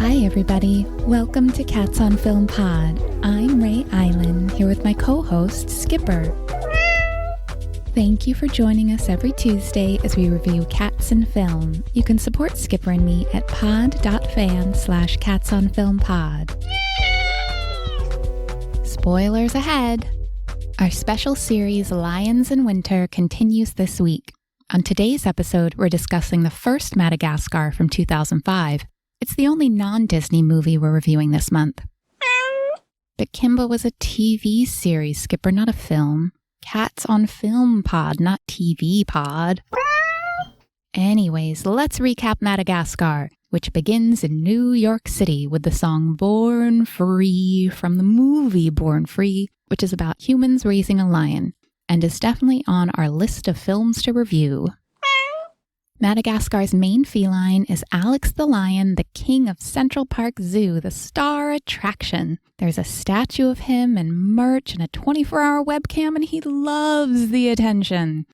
Hi everybody, welcome to Cats on Film Pod. I'm Ray Island, here with my co-host, Skipper. Thank you for joining us every Tuesday as we review cats in film. You can support Skipper and me at pod.fan/catsonfilmpod. Spoilers ahead! Our special series, Lions in Winter, continues this week. On today's episode, we're discussing the first Madagascar from 2005. It's the only non-Disney movie we're reviewing this month. But Kimba was a TV series, Skipper, not a film. Cats on Film Pod, not TV Pod. Anyways, let's recap Madagascar, which begins in New York City with the song Born Free from the movie Born Free, which is about humans raising a lion, and is definitely on our list of films to review. Madagascar's main feline is Alex the lion, the king of Central Park Zoo, the star attraction. There's a statue of him and merch and a 24-hour webcam, and he loves the attention.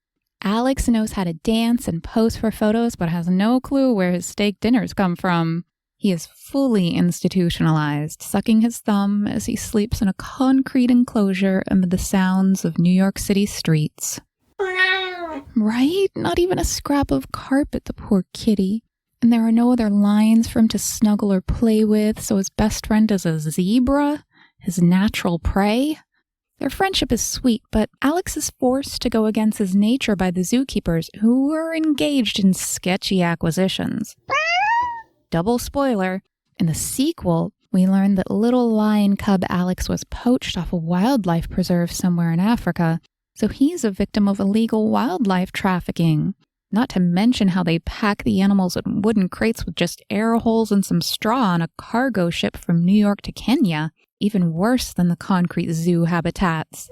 Alex knows how to dance and pose for photos, but has no clue where his steak dinners come from. He is fully institutionalized, sucking his thumb as he sleeps in a concrete enclosure amid the sounds of New York City streets. Right? Not even a scrap of carpet, the poor kitty. And there are no other lions for him to snuggle or play with, so his best friend is a zebra, his natural prey. Their friendship is sweet, but Alex is forced to go against his nature by the zookeepers, who are engaged in sketchy acquisitions. Double spoiler, in the sequel, we learn that little lion cub Alex was poached off a wildlife preserve somewhere in Africa, so he's a victim of illegal wildlife trafficking. Not to mention how they pack the animals in wooden crates with just air holes and some straw on a cargo ship from New York to Kenya. Even worse than the concrete zoo habitats.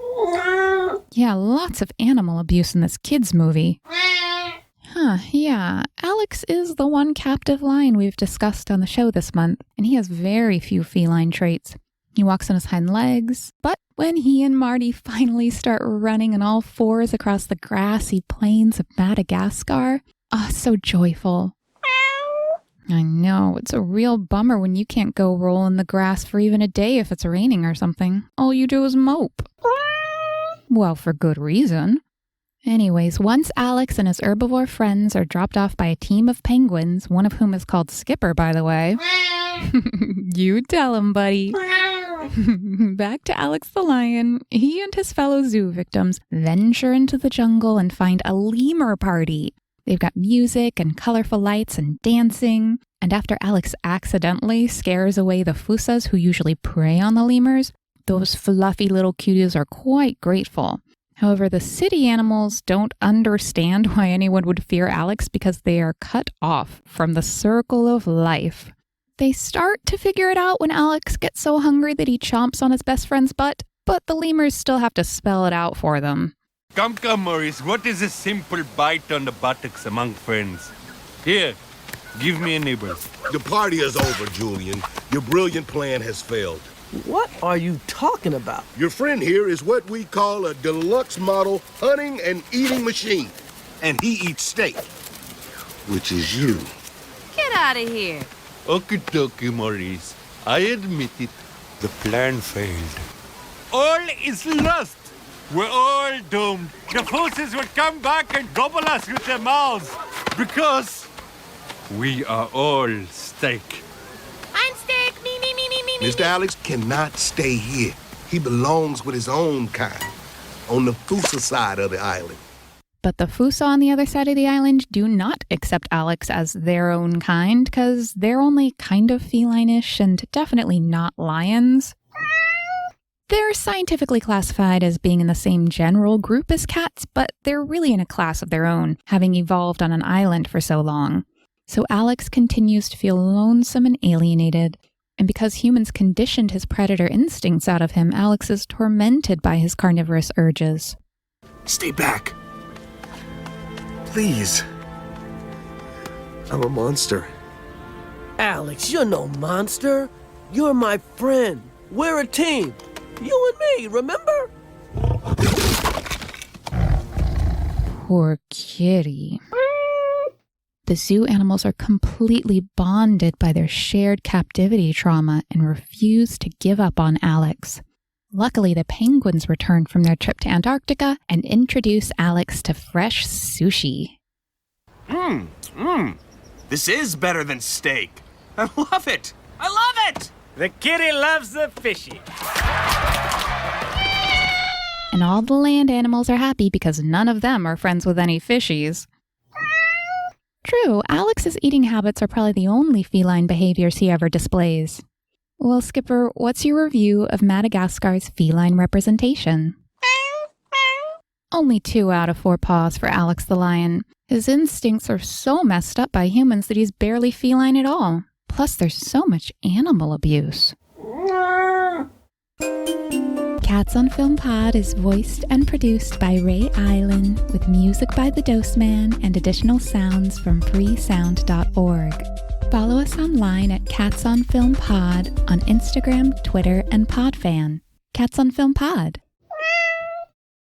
Yeah, lots of animal abuse in this kids' movie. Yeah, Alex is the one captive lion we've discussed on the show this month, and he has very few feline traits. He walks on his hind legs, but when he and Marty finally start running on all fours across the grassy plains of Madagascar, so joyful. I know, it's a real bummer when you can't go roll in the grass for even a day if it's raining or something. All you do is mope. Well, for good reason. Anyways, once Alex and his herbivore friends are dropped off by a team of penguins, one of whom is called Skipper, by the way. You tell him, buddy. Back to Alex the lion, he and his fellow zoo victims venture into the jungle and find a lemur party. They've got music and colorful lights and dancing, and after Alex accidentally scares away the fusas who usually prey on the lemurs, those fluffy little cuties are quite grateful. However, the city animals don't understand why anyone would fear Alex because they are cut off from the circle of life. They start to figure it out when Alex gets so hungry that he chomps on his best friend's butt, but the lemurs still have to spell it out for them. Come, Maurice, what is a simple bite on the buttocks among friends? Here, give me a nibble. The party is over, Julian. Your brilliant plan has failed. What are you talking about? Your friend here is what we call a deluxe model hunting and eating machine. And he eats steak, which is you. Get out of here. Okie dokie, Maurice. I admit it. The plan failed. All is lost. We're all doomed. The forces will come back and gobble us with their mouths. Because we are all steak. I'm steak. Me. Mr. Alex cannot stay here. He belongs with his own kind, on the Fusa side of the island. But the Fusa on the other side of the island do not accept Alex as their own kind, because they're only kind of feline-ish and definitely not lions. They're scientifically classified as being in the same general group as cats, but they're really in a class of their own, having evolved on an island for so long. So Alex continues to feel lonesome and alienated. And because humans conditioned his predator instincts out of him, Alex is tormented by his carnivorous urges. Stay back. Please. I'm a monster. Alex, you're no monster. You're my friend. We're a team. You and me, remember? Poor kitty. The zoo animals are completely bonded by their shared captivity trauma and refuse to give up on Alex. Luckily, the penguins return from their trip to Antarctica and introduce Alex to fresh sushi. This is better than steak. I love it. I love it! The kitty loves the fishy. And all the land animals are happy because none of them are friends with any fishies. True, Alex's eating habits are probably the only feline behaviors he ever displays. Well, Skipper, what's your review of Madagascar's feline representation? Only 2 out of 4 paws for Alex the lion. His instincts are so messed up by humans that he's barely feline at all. Plus, there's so much animal abuse. Cats on Film Pod is voiced and produced by Ray Island, with music by The Dose Man and additional sounds from freesound.org. Follow us online at Cats on Film Pod on Instagram, Twitter, and Podfan. Cats on Film Pod.